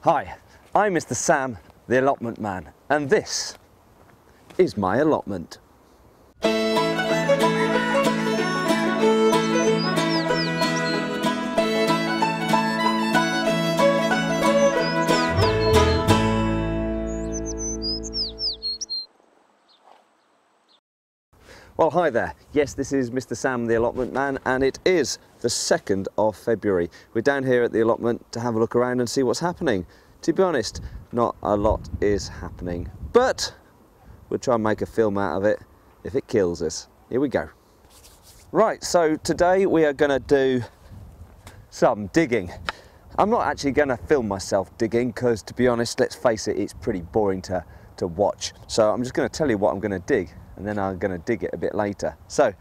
Hi, I'm Mr. Sam, the allotment man, and this is my allotment. Well, hi there. Yes, this is Mr. Sam, the allotment man, and it is the 2nd of February. We're down here at the allotment to have a look around and see what's happening. To be honest, not a lot is happening, but we'll try and make a film out of it if it kills us. Here we go. Right, so today we are going to do some digging. I'm not actually going to film myself digging because, to be honest, let's face it, it's pretty boring to watch. So I'm just going to tell you what I'm going to dig, and then I'm going to dig it a bit later. So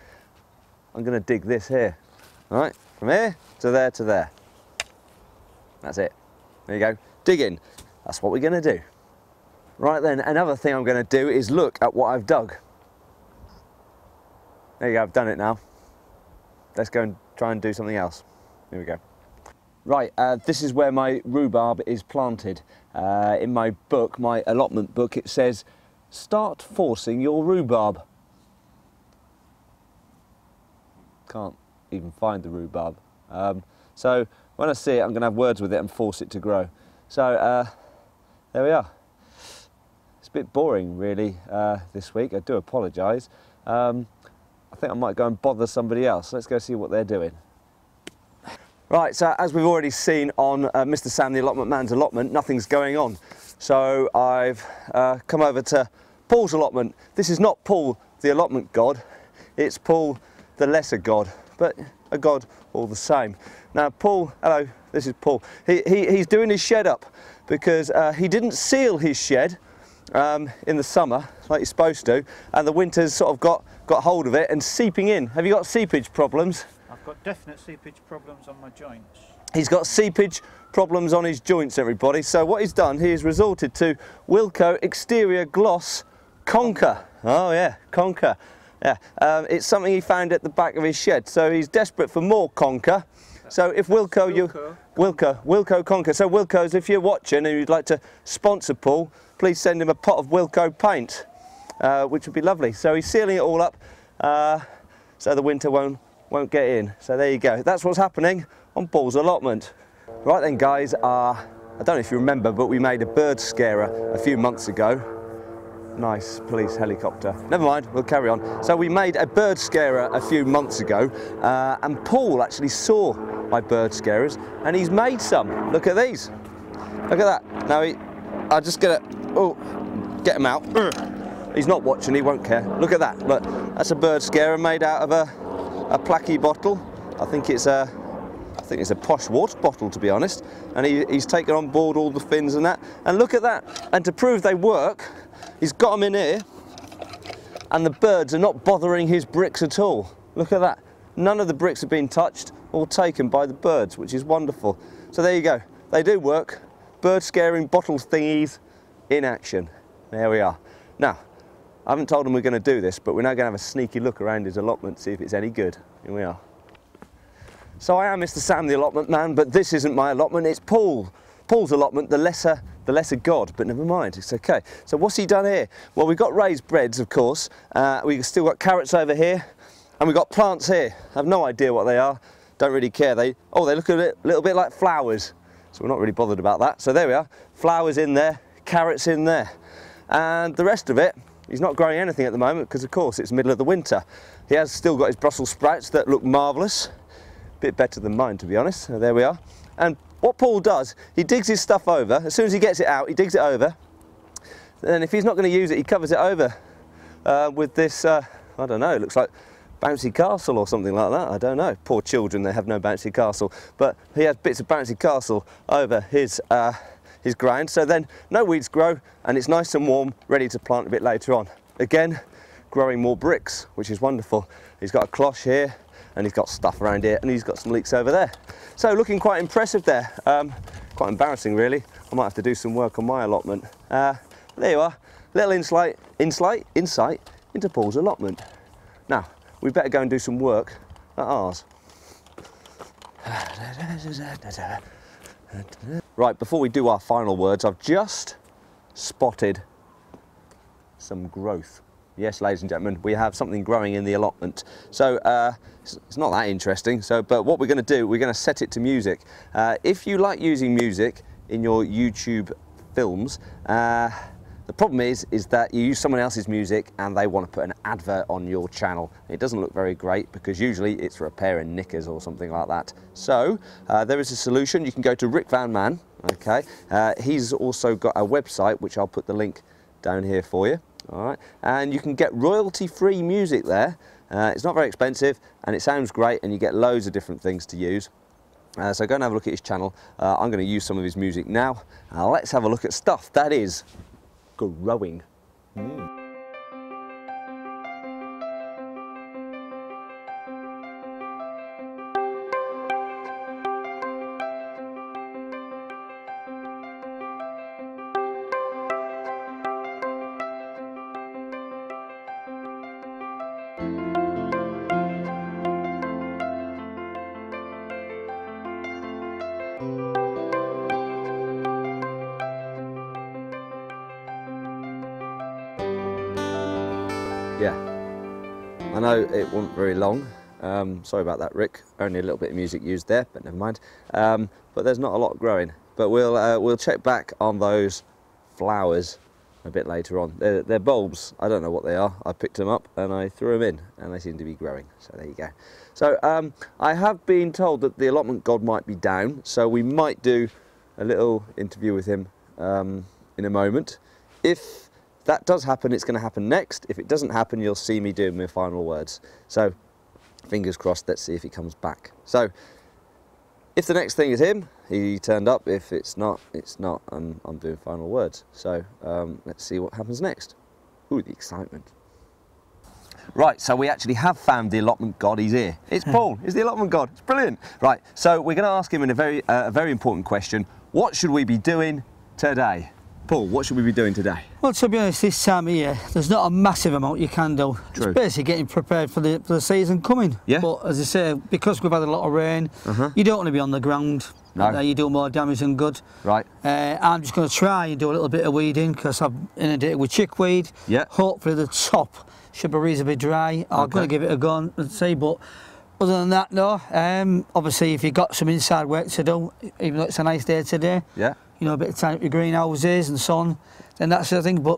I'm going to dig this here, all right, from here to there to there. That's it. There you go, digging. That's what we're going to do. Right then, another thing I'm going to do is look at what I've dug. There you go, I've done it now. Let's go and try and do something else. Here we go. Right, this is where my rhubarb is planted. In my book, my allotment book, it says, start forcing your rhubarb. Can't even find the rhubarb. So when I see it, I'm going to have words with it and force it to grow. So there we are. It's a bit boring, really, this week. I do apologise. I think I might go and bother somebody else. Let's go see what they're doing. Right, so as we've already seen on Mr. Sam, the allotment man's allotment, nothing's going on. So I've come over to Paul's allotment. This is not Paul, the allotment god. It's Paul, the lesser god, but a god all the same. Now, Paul, hello, this is Paul. He's doing his shed up because he didn't seal his shed in the summer like you're supposed to, and the winter's sort of got hold of it and seeping in. Have you got seepage problems? I've got definite seepage problems on my joints. He's got seepage problems on his joints, everybody. So what he's done, he has resorted to Wilko Exterior Gloss Conquer. Oh yeah, Conquer. Yeah, it's something he found at the back of his shed. So he's desperate for more Conquer. So if Wilko Conquer. So Wilko's, if you're watching and you'd like to sponsor Paul, please send him a pot of Wilko paint, which would be lovely. So he's sealing it all up so the winter won't get in. So there you go. That's what's happening on Paul's allotment. Right then, guys, I don't know if you remember, but we made a bird scarer a few months ago. Nice police helicopter. Never mind, we'll carry on. So we made a bird scarer a few months ago, and Paul actually saw my bird scarers, and he's made some. Look at these. Look at that. Now I'm just gonna get him out. He's not watching. He won't care. Look at that. Look, that's a bird scarer made out of a placky bottle. I think it's a posh water bottle, to be honest. And he's taken on board all the fins and that. And look at that. And to prove they work, he's got them in here, and the birds are not bothering his bricks at all. Look at that. None of the bricks have been touched or taken by the birds, which is wonderful. So there you go. They do work. Bird scaring bottle thingies in action. There we are. Now, I haven't told him we're going to do this, but we're now going to have a sneaky look around his allotment, see if it's any good. Here we are. So I am Mr. Sam, the allotment man, but this isn't my allotment, it's Paul. Paul's allotment, the lesser god, but never mind, it's okay. So what's he done here? Well, we've got raised beds, of course. We've still got carrots over here, and we've got plants here. I have no idea what they are, don't really care. They look a little bit like flowers, so we're not really bothered about that. So there we are, flowers in there, carrots in there. And the rest of it, he's not growing anything at the moment because, of course, it's middle of the winter. He has still got his Brussels sprouts that look marvellous. Bit better than mine, to be honest. So there we are. And what Paul does, he digs his stuff over. As soon as he gets it out, he digs it over. Then if he's not going to use it, he covers it over with this, I don't know, it looks like bouncy castle or something like that. I don't know. Poor children, they have no bouncy castle. But he has bits of bouncy castle over his ground, so then no weeds grow, and it's nice and warm, ready to plant a bit later on. Again, growing more bricks, which is wonderful. He's got a cloche here, and he's got stuff around here, and he's got some leeks over there. So looking quite impressive there. Quite embarrassing, really. I might have to do some work on my allotment. There you are, little insight into Paul's allotment. Now, we better go and do some work at ours. Right, before we do our final words, I've just spotted some growth. Yes, ladies and gentlemen, we have something growing in the allotment. So it's not that interesting. But what we're going to do, we're going to set it to music. If you like using music in your YouTube films, the problem is that you use someone else's music and they want to put an advert on your channel. It doesn't look very great because usually it's for a pair of knickers or something like that. So there is a solution. You can go to Rick Van Man. Okay, he's also got a website which I'll put the link down here for you. All right, and you can get royalty-free music there. It's not very expensive and it sounds great, and you get loads of different things to use. So go and have a look at his channel. I'm going to use some of his music now. Let's have a look at stuff that is growing. Yeah, I know it wasn't very long. Sorry about that, Rick. Only a little bit of music used there, but never mind. But there's not a lot growing. But we'll check back on those flowers a bit later on. They're bulbs. I don't know what they are. I picked them up and I threw them in, and they seem to be growing. So there you go. So I have been told that the allotment god might be down, so we might do a little interview with him in a moment. If that does happen, it's going to happen next. If it doesn't happen, you'll see me doing my final words. So, fingers crossed, let's see if he comes back. So, if the next thing is him, he turned up. If it's not, it's not. I'm doing final words. So, let's see what happens next. Ooh, the excitement. Right, so we actually have found the allotment god. He's here. It's Paul. He's the allotment god. It's brilliant. Right, so we're going to ask him in a very important question. What should we be doing today? Paul, what should we be doing today? Well, to be honest, this time of year, there's not a massive amount you can do. True. It's basically getting prepared for the season coming. Yeah. But as I say, because we've had a lot of rain, you don't want to be on the ground. No. You do more damage than good. Right. I'm just going to try and do a little bit of weeding because I'm inundated with chickweed. Yeah. Hopefully the top should be reasonably dry. I'm going to give it a go and see, but other than that, no. Obviously, if you've got some inside work to do, even though it's a nice day today, yeah, you know, a bit of time at your greenhouses and so on, then that's the thing. But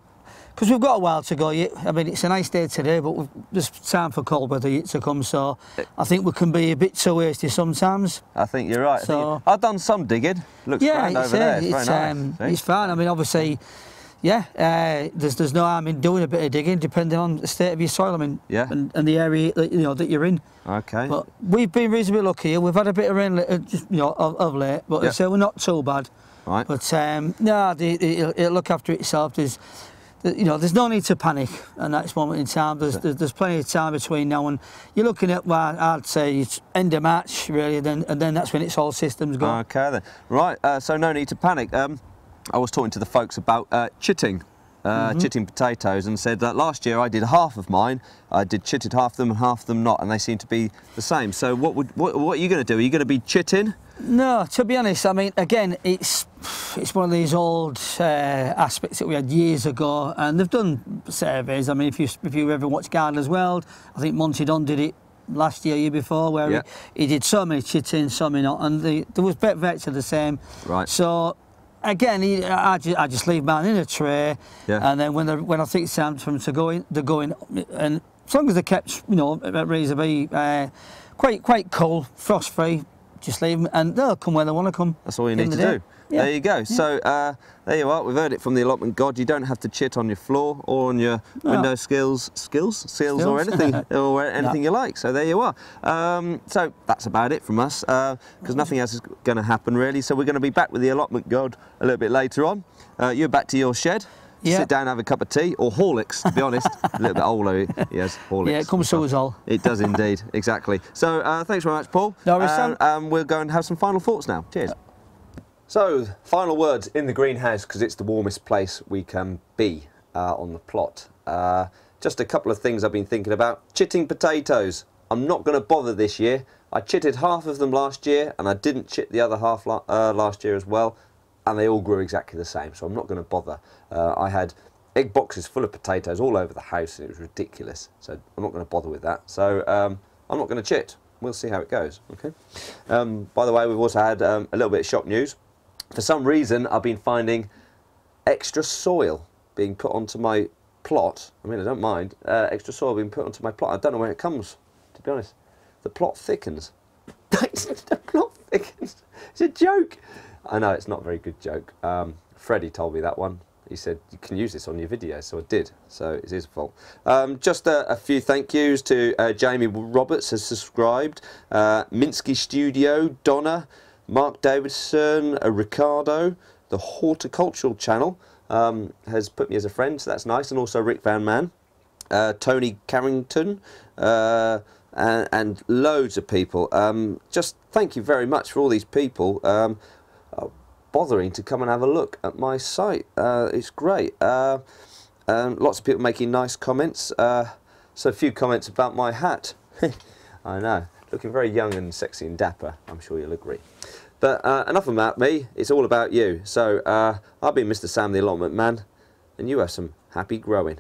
because we've got a while to go yet, I mean, it's a nice day today, but there's time for cold weather yet to come, so I think we can be a bit too hasty sometimes. I think you're right. So, I've done some digging. Looks grand over there. It's very nice. It's fine. I mean, obviously, yeah, there's no harm in doing a bit of digging, depending on the state of your soil. I mean, yeah, and the area that, you know, that you're in. Okay. But we've been reasonably lucky. We've had a bit of rain, just, you know, of late, but yeah, so we're not too bad. Right. But no, it'll look after itself. There's, you know, there's no need to panic at this moment in time. There's plenty of time between now and you're looking at, well, I'd say it's end of March really, and then that's when it's all systems go. Okay then. Right. So no need to panic. I was talking to the folks about chitting. Chitting potatoes, and said that last year I did half of mine. I did chitted half of them and half of them not, and they seem to be the same. So what are you going to do? Are you going to be chitting? No, to be honest, I mean, again, it's one of these old aspects that we had years ago, and they've done surveys. I mean, if you ever watch Gardener's World, I think Monty Don did it last year before, where he did so many chitting, so many not, and there was virtually the same. Right. So again, I just leave mine in a tray, and then when I think it's time for them to go in, they're going. And as long as they're kept, you know, reasonably quite cool, frost free, just leave them, and they'll come where they want to come. That's all you need to do. Yeah. There you go. Yeah. So there you are. We've heard it from the allotment god. You don't have to chit on your floor or on your window sills or anything or anything you like. So there you are. So that's about it from us because nothing else is going to happen really. So we're going to be back with the allotment god a little bit later on. You're back to your shed. Yeah. Sit down, have a cup of tea, or Horlicks, to be honest. A little bit older, yes, Horlicks. Yeah, it comes to us all. It does indeed, exactly. So thanks very much, Paul. No worries, we'll go and have some final thoughts now. Cheers. So, final words in the greenhouse, because it's the warmest place we can be on the plot. Just a couple of things I've been thinking about. Chitting potatoes. I'm not going to bother this year. I chitted half of them last year, and I didn't chit the other half last year as well. and they all grew exactly the same, so I'm not going to bother. I had egg boxes full of potatoes all over the house, and it was ridiculous, so I'm not going to bother with that. So I'm not going to chit. We'll see how it goes. Okay. By the way, we've also had a little bit of shop news. For some reason, I've been finding extra soil being put onto my plot. I mean, I don't mind extra soil being put onto my plot. I don't know where it comes, to be honest. The plot thickens. The plot thickens. It's a joke. I know, it's not a very good joke. Freddie told me that one. He said, you can use this on your video, so I did. So it's his fault. Just a few thank yous to Jamie Roberts has subscribed, Minsky Studio, Donna, Mark Davidson, Ricardo, the Horticultural Channel has put me as a friend, so that's nice, and also Rick Van Man, Tony Carrington, and loads of people. Just thank you very much for all these people bothering to come and have a look at my site. It's great. Lots of people making nice comments. So a few comments about my hat. I know, looking very young and sexy and dapper, I'm sure you'll agree. But enough about me, it's all about you. So I've been Mr. Sam the Allotment Man, and you have some happy growing.